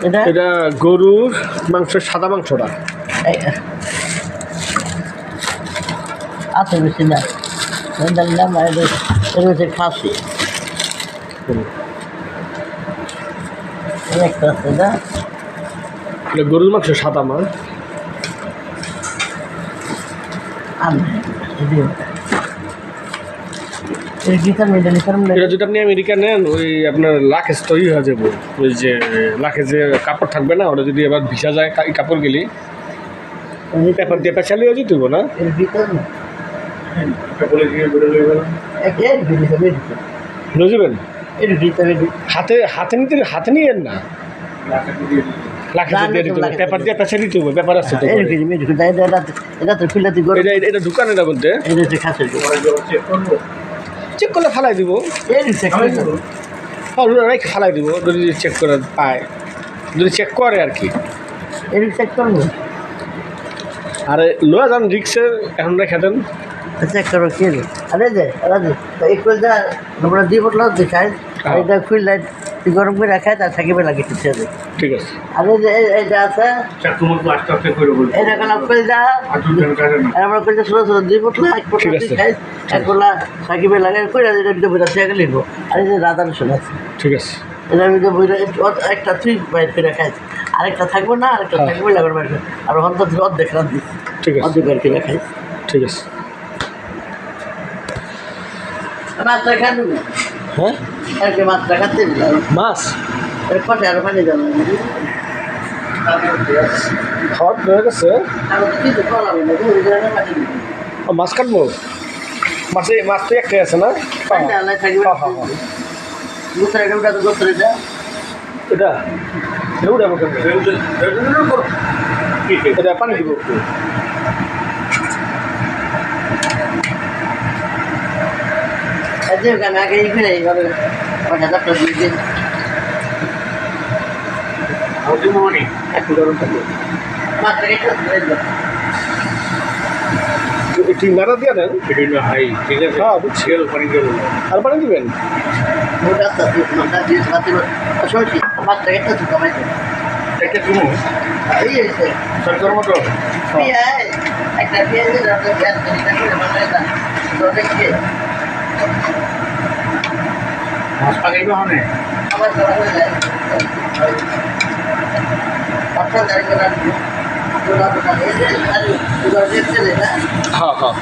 এটা গরুর মাংস, সাদা মাংসটা আছে বেশি না নাম এটা হচ্ছে খাসি একটা আছে না এটা গরুর মাংস সাদা মাছ এটা যদি আপনি আমেরিকা নেন ওই আপনার লাখেজ তৈরি হয়ে যাবো ওই যে লাখেজে কাপড় থাকবে না ওটা যদি এবার ভিসা যায় কাপড় গেলি পেপার দিয়ে পেঁচালি হয়ে যেত না বুঝবেন হাতে হাতে নিতে হাতে নিয়ে না লাখেজে দিয়ে দিতে হবে পেপার দিয়ে পেঁচা দিতে হবে ব্যাপার আছে তো এটা দোকান এটা বলতে চেক করলে ফালাই দিব ফালাই দিব যদি চেক করে পায় যদি চেক করে আর কি চেক করবো আর লোয়া যান রিক্সে এখন রেখে দেন চেক করো কি আরে যে আমরা দুই বোতল দেখাই এটা ফুল লাইট গরম করে রাখায় তার থাকিবে লাগে কিছু ঠিক আছে আর যে এটা আছে এটা কালাম কলজা আমরা কলজা ছোট ছোট দুই বোতল এক বোতল দেখাই একগুলা থাকিবে লাগে কইরা এটা ভিতরে বইরা থেকে লিখবো আর এই যে রাধা রসুন আছে ঠিক আছে এটা ভিতরে বইরা একটা তুই বাইর করে খাই আরেকটা থাকবো না আরেকটা থাকবে লাগার বাইরে আর অন্তত অর্ধেক রাত দিই ঠিক আছে অর্ধেক বাইর করে খাই ঠিক আছে মাছটা খান হ্যাঁ আর কি মাছটা খাতে মাছ কটে আরো পানি যাবে খাওয়ার হয়ে গেছে কিছু কলাবে না মাছ কাটবো মাছে মাছ তো একটাই আছে না এটা এটা পানি দিব একটু আগে এইভাবে একটু গরম থাকবে ঠিক নাড়া দিয়ে দেন হাই ঠিক আছে হ্যাঁ বুঝছি পানি দেবো আর পানি দিবেন একটা চুমু সরকার মতো একটা মাছ পাকাইবে হনে আবার হ্যাঁ হ্যাঁ